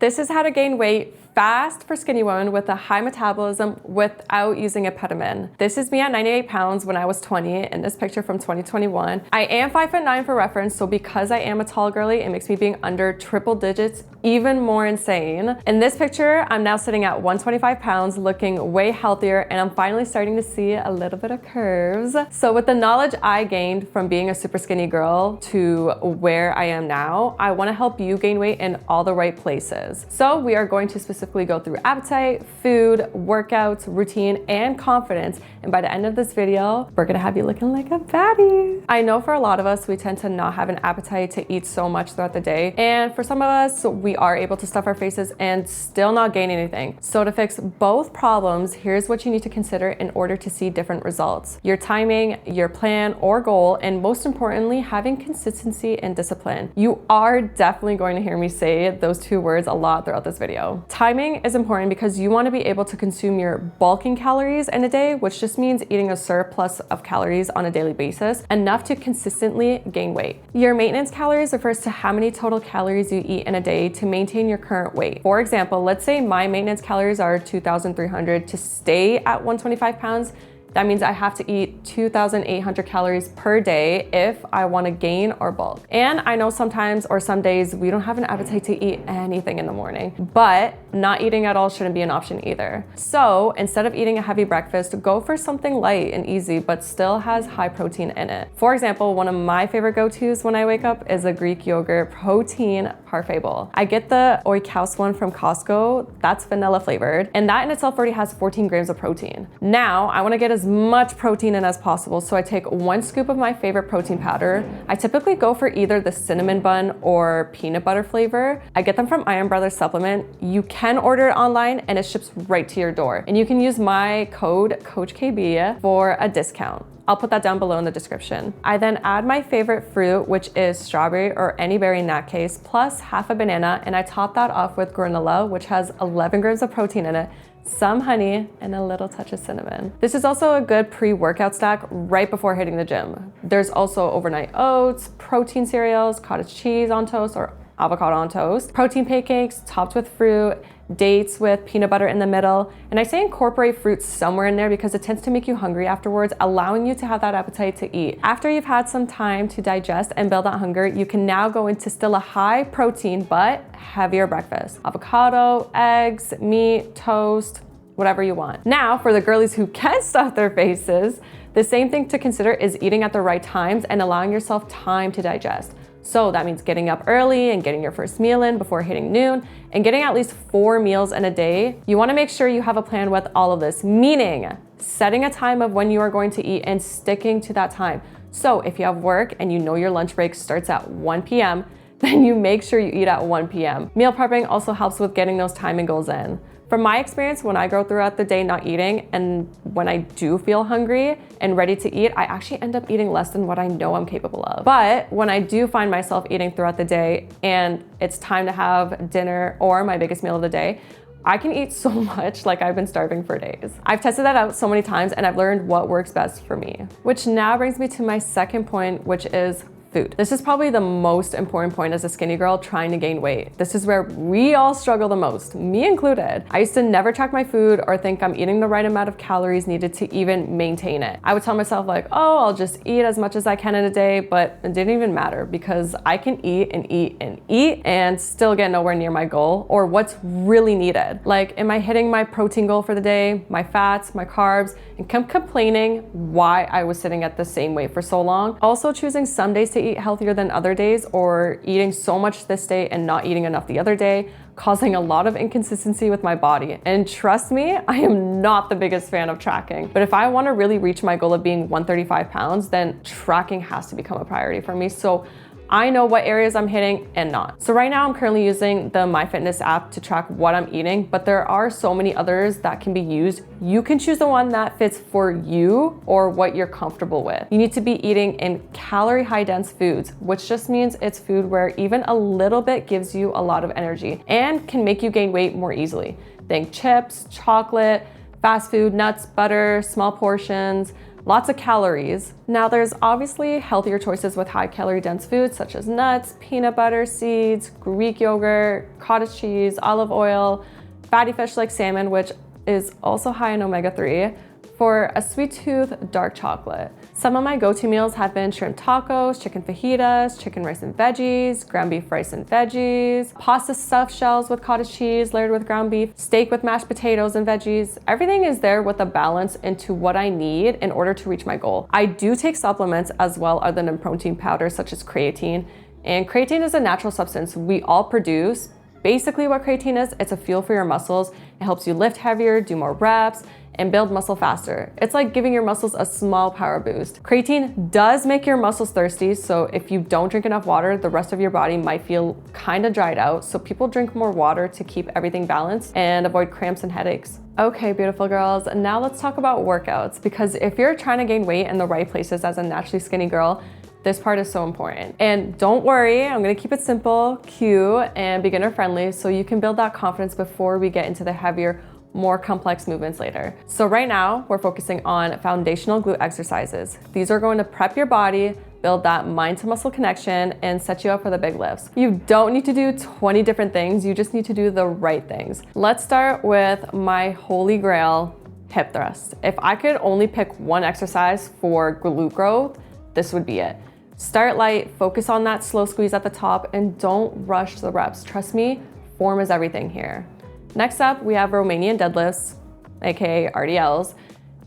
This is how to gain weight fast for skinny women with a high metabolism without using Apetamin. This is me at 98 pounds when I was 20 in this picture from 2021. I am 5'9" for reference, so because I am a tall girly, it makes me being under triple digits even more insane. In this picture, I'm now sitting at 125 pounds, looking way healthier, and I'm finally starting to see a little bit of curves. So with the knowledge I gained from being a super skinny girl to where I am now, I wanna help you gain weight in all the right places. So we are going to specifically go through appetite, food, workouts, routine, and confidence. And by the end of this video, we're gonna have you looking like a baddie. I know for a lot of us, we tend to not have an appetite to eat so much throughout the day. And for some of us, we are able to stuff our faces and still not gain anything. So to fix both problems, here's what you need to consider in order to see different results: your timing, your plan or goal, and most importantly, having consistency and discipline. You are definitely going to hear me say those two words a lot throughout this video. Timing is important because you want to be able to consume your bulking calories in a day, which just means eating a surplus of calories on a daily basis, enough to consistently gain weight. Your maintenance calories refers to how many total calories you eat in a day to maintain your current weight. For example, let's say my maintenance calories are 2,300 to stay at 125 pounds. That means I have to eat 2,800 calories per day if I want to gain or bulk. And I know sometimes or some days we don't have an appetite to eat anything in the morning, but not eating at all shouldn't be an option either. So instead of eating a heavy breakfast, go for something light and easy, but still has high protein in it. For example, one of my favorite go-tos when I wake up is a Greek yogurt protein parfait bowl. I get the Oikos one from Costco, that's vanilla flavored, and that in itself already has 14 grams of protein. Now, I wanna get as much protein in as possible, so I take 1 scoop of my favorite protein powder. I typically go for either the cinnamon bun or peanut butter flavor. I get them from Iron Brothers Supplement. You can order it online and it ships right to your door. And you can use my code CoachKB for a discount. I'll put that down below in the description. I then add my favorite fruit, which is strawberry or any berry in that case, plus half a banana, and I top that off with granola, which has 11 grams of protein in it, some honey, and a little touch of cinnamon. This is also a good pre-workout snack right before hitting the gym. There's also overnight oats, protein cereals, cottage cheese on toast or avocado on toast, protein pancakes topped with fruit, dates with peanut butter in the middle. And I say incorporate fruit somewhere in there because it tends to make you hungry afterwards, allowing you to have that appetite to eat. After you've had some time to digest and build that hunger, you can now go into still a high protein but heavier breakfast. Avocado, eggs, meat, toast, whatever you want. Now, for the girlies who can stuff their faces, the same thing to consider is eating at the right times and allowing yourself time to digest. So that means getting up early and getting your first meal in before hitting noon and getting at least 4 meals in a day. You wanna make sure you have a plan with all of this, meaning setting a time of when you are going to eat and sticking to that time. So if you have work and you know your lunch break starts at 1 p.m., then you make sure you eat at 1 p.m. Meal prepping also helps with getting those timing goals in. From my experience, when I go throughout the day not eating, and when I do feel hungry and ready to eat, I actually end up eating less than what I know I'm capable of. But when I do find myself eating throughout the day and it's time to have dinner or my biggest meal of the day, I can eat so much like I've been starving for days. I've tested that out so many times and I've learned what works best for me. Which now brings me to my second point, which is food. This is probably the most important point as a skinny girl trying to gain weight. This is where we all struggle the most, me included. I used to never track my food or think I'm eating the right amount of calories needed to even maintain it. I would tell myself like, oh, I'll just eat as much as I can in a day, but it didn't even matter because I can eat and eat and eat and still get nowhere near my goal or what's really needed. Like, am I hitting my protein goal for the day, my fats, my carbs, and kept complaining why I was sitting at the same weight for so long. Also choosing some days to eat healthier than other days or eating so much this day and not eating enough the other day, causing a lot of inconsistency with my body. And trust me, I am not the biggest fan of tracking. But if I want to really reach my goal of being 135 pounds, then tracking has to become a priority for me. So I know what areas I'm hitting and not. So right now I'm currently using the MyFitness app to track what I'm eating, but there are so many others that can be used. You can choose the one that fits for you or what you're comfortable with. You need to be eating in calorie high dense foods, which just means it's food where even a little bit gives you a lot of energy and can make you gain weight more easily. Think chips, chocolate, fast food, nuts, butter, small portions, lots of calories. Now there's obviously healthier choices with high calorie dense foods such as nuts, peanut butter, seeds, Greek yogurt, cottage cheese, olive oil, fatty fish like salmon, which is also high in omega-3, for a sweet tooth, dark chocolate. Some of my go-to meals have been shrimp tacos, chicken fajitas, chicken rice and veggies, ground beef rice and veggies, pasta stuffed shells with cottage cheese layered with ground beef, steak with mashed potatoes and veggies. Everything is there with a balance into what I need in order to reach my goal. I do take supplements as well other than protein powders such as creatine. And creatine is a natural substance we all produce. Basically what creatine is, it's a fuel for your muscles. It helps you lift heavier, do more reps, and build muscle faster. It's like giving your muscles a small power boost. Creatine does make your muscles thirsty, so if you don't drink enough water, the rest of your body might feel kind of dried out. So people drink more water to keep everything balanced and avoid cramps and headaches. Okay, beautiful girls, now let's talk about workouts, because if you're trying to gain weight in the right places as a naturally skinny girl, this part is so important. And don't worry, I'm gonna keep it simple, cute, and beginner friendly so you can build that confidence before we get into the heavier, more complex movements later. So right now, we're focusing on foundational glute exercises. These are going to prep your body, build that mind to muscle connection, and set you up for the big lifts. You don't need to do 20 different things, you just need to do the right things. Let's start with my holy grail, hip thrust. If I could only pick one exercise for glute growth, this would be it. Start light, focus on that slow squeeze at the top, and don't rush the reps. Trust me, form is everything here. Next up, we have Romanian deadlifts, aka RDLs.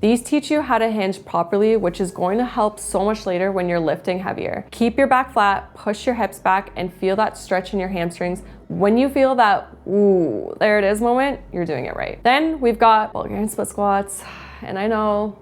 These teach you how to hinge properly, which is going to help so much later when you're lifting heavier. Keep your back flat, push your hips back, and feel that stretch in your hamstrings. When you feel that, ooh, there it is moment, you're doing it right. Then we've got Bulgarian split squats, and I know,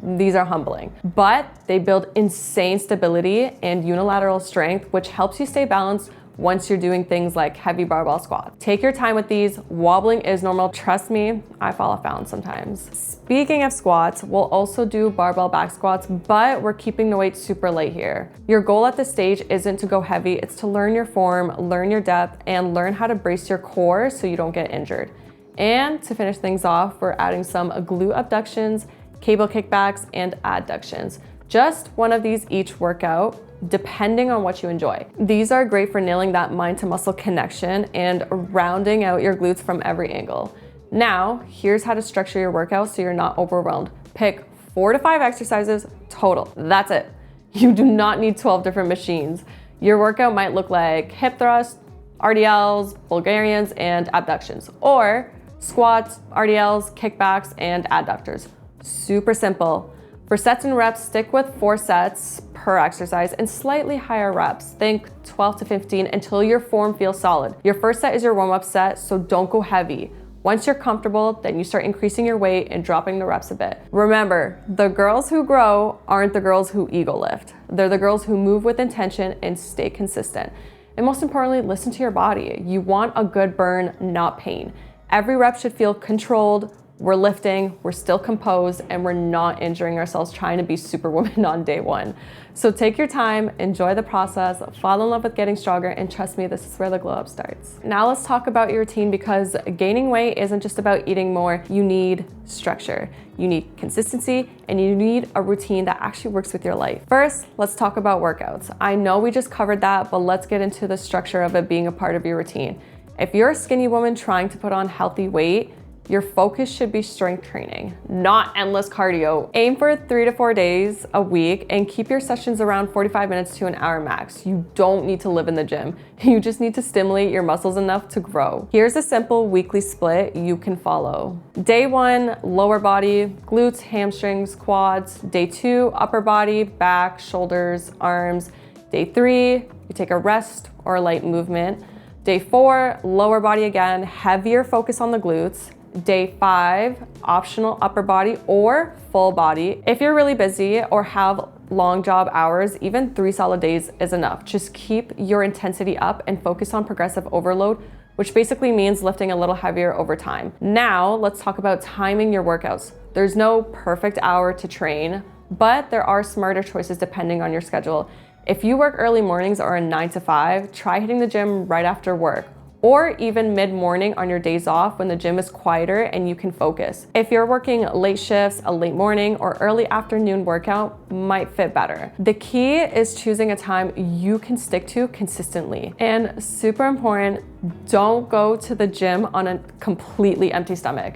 these are humbling, but they build insane stability and unilateral strength, which helps you stay balanced once you're doing things like heavy barbell squats. Take your time with these. Wobbling is normal. Trust me, I fall off balance sometimes. Speaking of squats, we'll also do barbell back squats, but we're keeping the weight super light here. Your goal at this stage isn't to go heavy, it's to learn your form, learn your depth, and learn how to brace your core so you don't get injured. And to finish things off, we're adding some glute abductions, cable kickbacks, and adductions. Just one of these each workout, depending on what you enjoy. These are great for nailing that mind to muscle connection and rounding out your glutes from every angle. Now, here's how to structure your workout so you're not overwhelmed. Pick 4 to 5 exercises total. That's it. You do not need 12 different machines. Your workout might look like hip thrusts, RDLs, Bulgarians, and abductions, or squats, RDLs, kickbacks, and adductors. Super simple. For sets and reps, stick with 4 sets per exercise and slightly higher reps. Think 12 to 15 until your form feels solid. Your first set is your warm-up set, so don't go heavy. Once you're comfortable, then you start increasing your weight and dropping the reps a bit. Remember, the girls who grow aren't the girls who ego lift. They're the girls who move with intention and stay consistent. And most importantly, listen to your body. You want a good burn, not pain. Every rep should feel controlled. We're lifting, we're still composed, and we're not injuring ourselves trying to be superwoman on day one. So take your time, enjoy the process, fall in love with getting stronger, and trust me, this is where the glow up starts. Now let's talk about your routine, because gaining weight isn't just about eating more. You need structure, you need consistency, and you need a routine that actually works with your life. First, let's talk about workouts. I know we just covered that, but let's get into the structure of it being a part of your routine. If you're a skinny woman trying to put on healthy weight, your focus should be strength training, not endless cardio. Aim for 3 to 4 days a week and keep your sessions around 45 minutes to an hour max. You don't need to live in the gym. You just need to stimulate your muscles enough to grow. Here's a simple weekly split you can follow. Day 1, lower body, glutes, hamstrings, quads. Day 2, upper body, back, shoulders, arms. Day 3, you take a rest or a light movement. Day 4, lower body again, heavier focus on the glutes. Day 5, optional upper body or full body. If you're really busy or have long job hours, even 3 solid days is enough. Just keep your intensity up and focus on progressive overload, which basically means lifting a little heavier over time. Now, let's talk about timing your workouts. There's no perfect hour to train, but there are smarter choices depending on your schedule. If you work early mornings or a 9 to 5, try hitting the gym right after work. or even mid-morning on your days off when the gym is quieter and you can focus. If you're working late shifts, a late morning or early afternoon workout might fit better. The key is choosing a time you can stick to consistently. And super important, don't go to the gym on a completely empty stomach,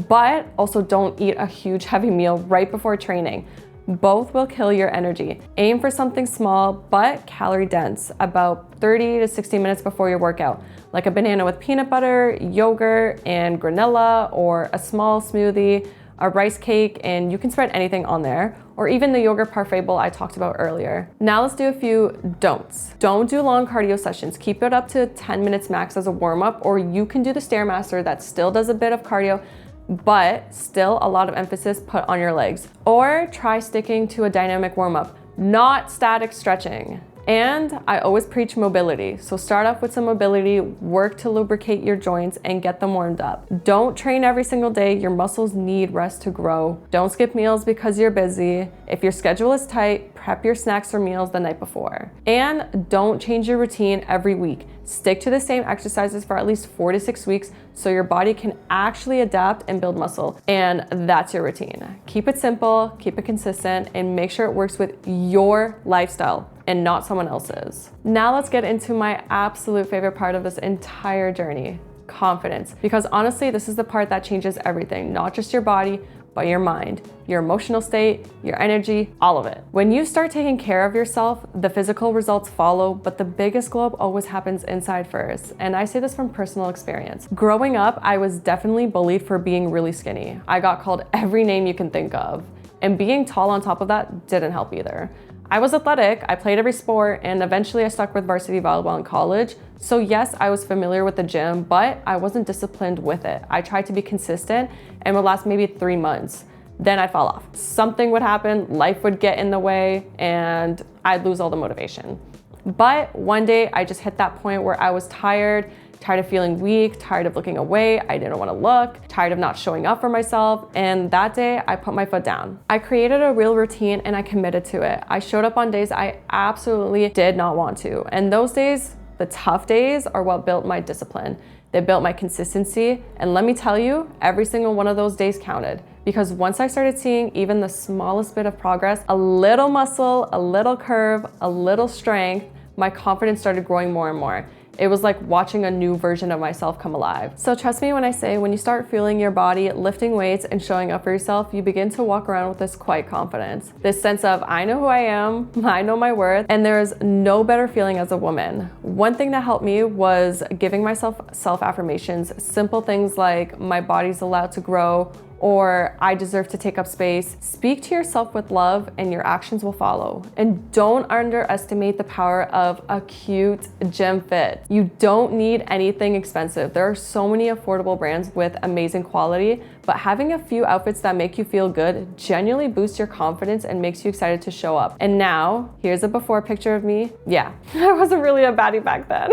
but also don't eat a huge heavy meal right before training. Both will kill your energy. Aim for something small but calorie dense, about 30 to 60 minutes before your workout, like a banana with peanut butter, yogurt, and granola, or a small smoothie, a rice cake, and you can spread anything on there, or even the yogurt parfait bowl I talked about earlier. Now let's do a few don'ts. Don't do long cardio sessions. Keep it up to 10 minutes max as a warm-up, or you can do the Stairmaster that still does a bit of cardio, but still a lot of emphasis put on your legs. Or try sticking to a dynamic warm-up, not static stretching. And I always preach mobility. So start off with some mobility, work to lubricate your joints and get them warmed up. Don't train every single day. Your muscles need rest to grow. Don't skip meals because you're busy. If your schedule is tight, prep your snacks or meals the night before. And don't change your routine every week. Stick to the same exercises for at least 4 to 6 weeks so your body can actually adapt and build muscle. And that's your routine. Keep it simple, keep it consistent, and make sure it works with your lifestyle and not someone else's. Now let's get into my absolute favorite part of this entire journey, confidence. Because honestly, this is the part that changes everything, not just your body, but your mind, your emotional state, your energy, all of it. When you start taking care of yourself, the physical results follow, but the biggest glow up always happens inside first. And I say this from personal experience. Growing up, I was definitely bullied for being really skinny. I got called every name you can think of. And being tall on top of that didn't help either. I was athletic, I played every sport, and eventually I stuck with varsity volleyball in college. So yes, I was familiar with the gym, but I wasn't disciplined with it. I tried to be consistent and would last maybe 3 months. Then I'd fall off. Something would happen, life would get in the way, and I'd lose all the motivation. But one day I just hit that point where I was tired of feeling weak, tired of looking away, I didn't want to look, tired of not showing up for myself, and that day I put my foot down. I created a real routine and I committed to it. I showed up on days I absolutely did not want to, and those days, the tough days, are what built my discipline. They built my consistency, and let me tell you, every single one of those days counted. Because once I started seeing even the smallest bit of progress, a little muscle, a little curve, a little strength, my confidence started growing more and more. It was like watching a new version of myself come alive. So trust me when I say, when you start feeling your body, lifting weights and showing up for yourself, you begin to walk around with this quiet confidence. This sense of, I know who I am, I know my worth, and there is no better feeling as a woman. One thing that helped me was giving myself self-affirmations, simple things like, my body's allowed to grow, or I deserve to take up space. Speak to yourself with love and your actions will follow. And don't underestimate the power of a cute gym fit. You don't need anything expensive. There are so many affordable brands with amazing quality, but having a few outfits that make you feel good genuinely boosts your confidence and makes you excited to show up. And now, here's a before picture of me. Yeah, I wasn't really a baddie back then.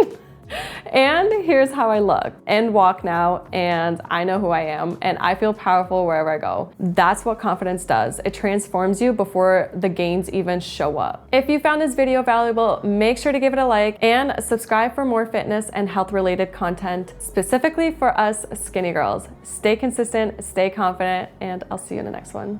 And here's how I look and walk now, and I know who I am, and I feel powerful wherever I go. That's what confidence does. It transforms you before the gains even show up. If you found this video valuable, make sure to give it a like and subscribe for more fitness and health related content, specifically for us skinny girls. Stay consistent, stay confident, and I'll see you in the next one.